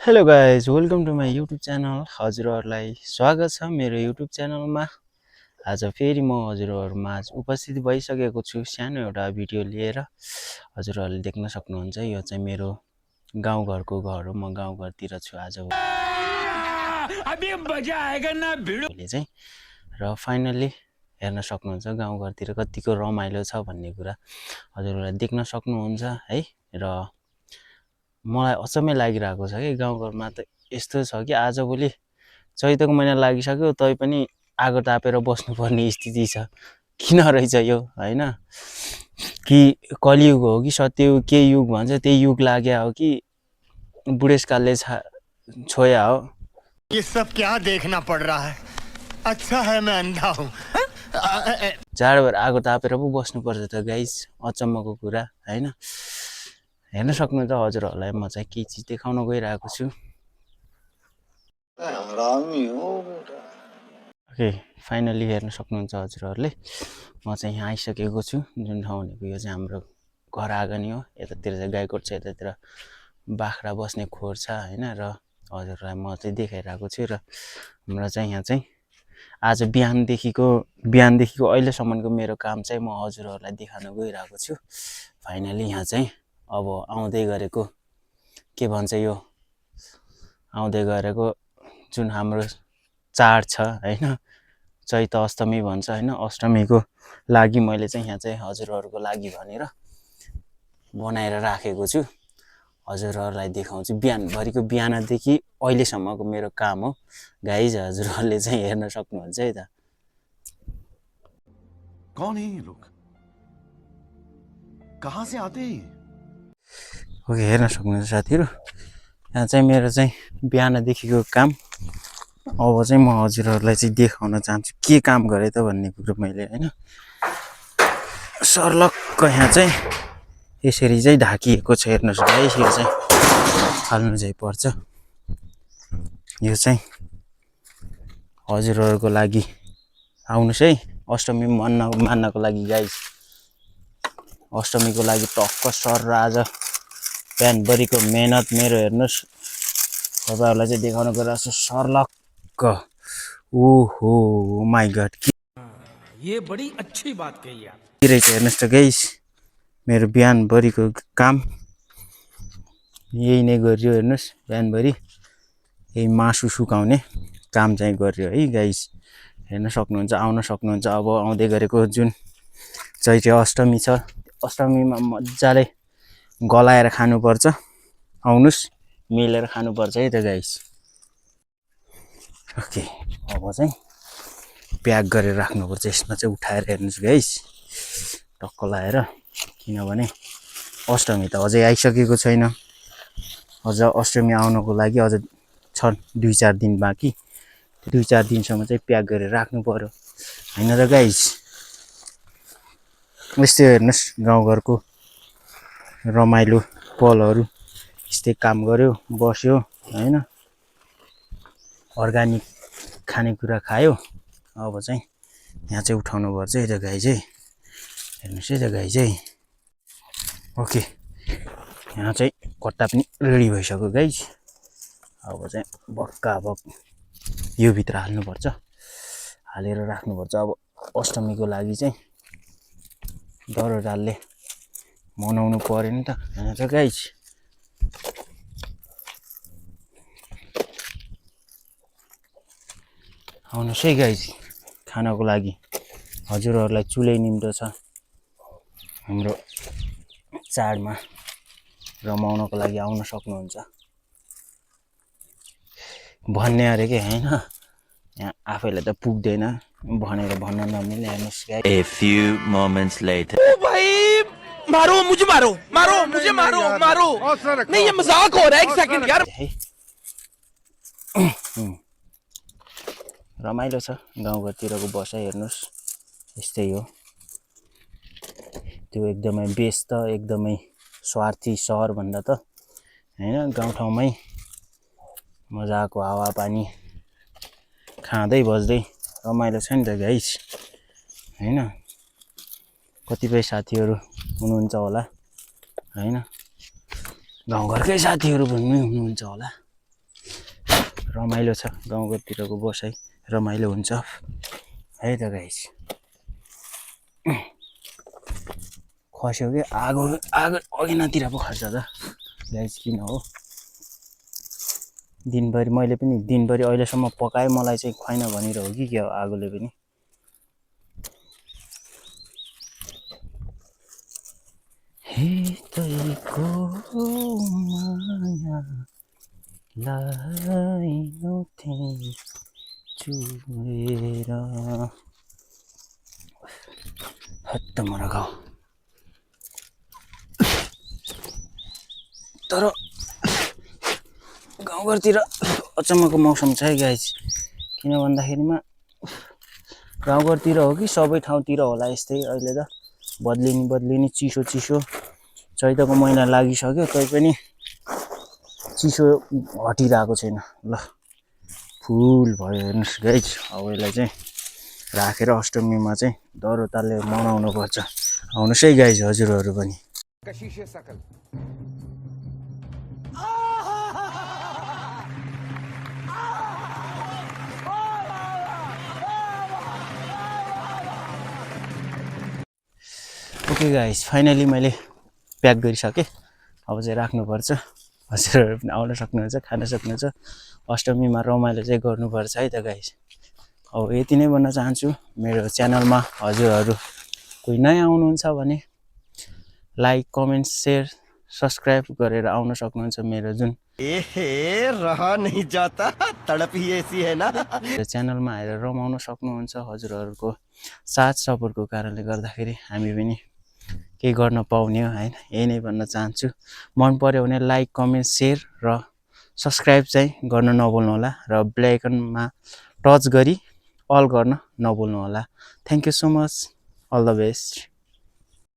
Hello guys welcome to my YouTube channel. हजुरहरूलाई स्वागत छ मेरो युट्युब च्यानलमा। आज फेरि म हजुरहरूमा उपस्थित भइसकेको छु सानो एउटा भिडियो लिएर। हजुरहरूले देख्न सक्नुहुन्छ यो चाहिँ मेरो गाउँघरको घर हो। म गाउँघरतिर छु आज चाहिँ र फाइनल्ली हेर्न सक्नुहुन्छ गाउँघरतिर कतिको रमाइलो छ भन्ने कुरा हजुरहरूलाई देख्न सक्नुहुन्छ है। र मलाई अचम्मै लागिरहेको छ कि गाउँघरमा त यस्तो छ कि आजभोलि चैतको महिना लागिसक्यो तैपनि आगो तापेर बस्नुपर्ने स्थिति छ। किन रहेछ यो होइन? कि कलियुग हो कि सत्ययुग के युग भन्छ त्यही युग लाग्या हो कि बुढेसकालले छोया हो। ये सब क्या देखना पड़ रहा है? अच्छा है मैं अंधा हूँ। जाडो भएर आगो तापेर पो बस्नुपर्छ त गाइस, अचम्मको कुरा होइन। हेर्न सक्नुहुन्छ हजुरहरूलाई म चाहिँ के चिज देखाउन गइरहेको छु। ओके फाइनल्ली हेर्न सक्नुहुन्छ हजुरहरूले म चाहिँ यहाँ आइसकेको छु। जुन ठाउँ भनेको यो चाहिँ हाम्रो घर आँगन हो। यतातिर चाहिँ गाईकोट छ, यतातिर बाख्रा बस्ने खोर छ होइन। र हजुरहरूलाई म चाहिँ देखाइरहेको छु। र हाम्रो चाहिँ यहाँ चाहिँ आज बिहानदेखिको अहिलेसम्मको मेरो काम चाहिँ म हजुरहरूलाई देखाउन गइरहेको छु। फाइनली यहाँ चाहिँ अब आउँदै गरेको के भन्छ यो आउँदै गरेको जुन हाम्रो चाड छ होइन, चैत अष्टमी भन्छ होइन, अष्टमीको लागि मैले चाहिँ यहाँ चाहिँ हजुरहरूको लागि भनेर बनाएर राखेको छु। हजुरहरूलाई देखाउँछु बिहानभरिको बिहानदेखि अहिलेसम्मको मेरो काम हो गाइज। हजुरहरूले चाहिँ हेर्न सक्नुहुन्छ है त। कौन है ये लोग? कहाँ से आते हैं? ओके हेर्न सक्नुहुन्छ साथीहरू, यहाँ चाहिँ मेरो चाहिँ बिहानदेखिको काम। अब चाहिँ म हजुरहरूलाई चाहिँ देखाउन चाहन्छु के काम गरेँ त भन्ने कुरो मैले होइन। सर्लक्क यहाँ चाहिँ यसरी चाहिँ ढाकिएको छ। हेर्नुहोस् गाइस यो चाहिँ फाल्नु चाहिँ पर्छ। यो चाहिँ हजुरहरूको लागि आउनुहोस् है अष्टमी मान्नको लागि गाइस। अष्टमीको लागि टक्क सर र आज बिहानभरिको मेहनत मेरो हेर्नुहोस्। तपाईँहरूलाई चाहिँ देखाउन गइरहेको छु सर्लक्क। ओहो माई गड ये बड़ी अच्छी बात कही आप। के रहेछ हेर्नुहोस् त गाइस मेरो बिहानभरिको काम यही नै गरियो। हेर्नुहोस् बिहानभरि यही मासु सुकाउने काम चाहिँ गरियो है गाइस। हेर्न सक्नुहुन्छ आउन सक्नुहुन्छ। अब आउँदै गरेको जुन चैते अष्टमी छ, अष्टमीमा मजाले गलाएर खानुपर्छ। आउनुहोस् मिलेर खानुपर्छ है त गाइस। ओके अब चाहिँ प्याक गरेर राख्नुपर्छ। यसमा चाहिँ उठाएर हेर्नुहोस् गाइस टक्क लाएर, किनभने अष्टमी त अझै आइसकेको छैन। अझ अष्टमी आउनको लागि अझ छ 2-4 दिन बाँकी। 2-4 दिनसम्म चाहिँ प्याक गरेर राख्नु पर्यो होइन त गाइस। यस्तै हेर्नुहोस् गाउँघरको रमाइलो पलहरू। यस्तै काम गर्यो बस्यो होइन, अर्ग्यानिक खानेकुरा खायो। अब चाहिँ यहाँ चाहिँ उठाउनु पर्छ है त गाइस है। हेर्नुहोस् है त गाइस है। ओके यहाँ चाहिँ कट्टा पनि रेडी भइसक्यो गाइस। अब चाहिँ बक्का बक यो भित्र हाल्नुपर्छ, हालेर राख्नुपर्छ। अब अष्टमीको लागि चाहिँ दरोडालले मनाउनु पर्यो नि त होइन त गाइस। आउनुहोस् है गाइस खानको लागि। हजुरहरूलाई चुलै निम्तो छ हाम्रो चाडमा रमाउनको लागि आउन सक्नुहुन्छ भन्ने अरे के होइन। यहाँ आफैलाई त पुग्दैन भनेर भन्न नमिल्ने। हेर्नुहोस् guys A few moments later. ओ भाई मारो मुझे, मारो मारो मुझे, मारो मारो। नहीं ये मजाक हो रहा है, एक सेकंड यार। रमाइलो छ गाउँघरतिरको बसाइ। हेर्नुहोस् यस्तै हो। त्यो एकदमै व्यस्त एकदमै स्वार्थी सहरभन्दा त होइन गाउँठाउँमै मजाको हावापानी खाँदै बस्दै रमाइलो छ नि त गाइस होइन। कतिपय साथीहरू हुनुहुन्छ होला होइन, गाउँघरकै साथीहरू पनि हुनुहुन्छ होला रमाइलो छ गाउँघरतिरको बसाइ रमाइलो हुन्छ है त गाइस खस्यो कि आगो अघिनातिर पो खस्छ त गाइस किन हो दिनभरि मैले पनि दिनभरि अहिलेसम्म पकाएँ मलाई चाहिँ खुवाइन भनेर हो कि के हो आगोले पनि हेतैको मायालाई नउठे चुएर हत्त मर गाउँ तर गाउँघरतिर अचम्मको मौसम छ है गाइस किन भन्दाखेरिमा गाउँघरतिर हो कि सबै ठाउँतिर होला यस्तै अहिले त बदलिने चिसो चैतको महिना लागिसक्यो तैपनि चिसो हटिरहेको छैन ल फुल भयो हेर्नुहोस् गाइस अब यसलाई चाहिँ राखेर अष्टमीमा चाहिँ दह्रो तालले मनाउनु पर्छ आउनुहोस् है गाइस हजुरहरू पनि ओके गाइस फाइनली मैले प्याक गरिसकेँ अब चाहिँ राख्नुपर्छ हजुरहरू पनि आउन सक्नुहुन्छ खान सक्नुहुन्छ अष्टमीमा रमाइलो चाहिँ गर्नुपर्छ है त गाइस अब यति नै भन्न चाहन्छु मेरो च्यानलमा हजुरहरू कोही नयाँ आउनुहुन्छ भने लाइक कमेन्ट सेयर सब्सक्राइब गरेर आउन सक्नुहुन्छ मेरो जुन रहा नहीं जाता तड़प ही ऐसी है ना च्यानलमा आएर रमाउन सक्नुहुन्छ हजुरहरूको साथ सपोर्टको कारणले गर्दाखेरि हामी पनि केही गर्न पाउने हो हैन यही नै भन्न चाहन्छु मन पर्यो भने लाइक कमेन्ट सेयर र सब्सक्राइब चाहिँ गर्न नभुल्नु होला र बेल आइकनमा टच गरी अल गर्न नभुल्नु होला thank you so much all the best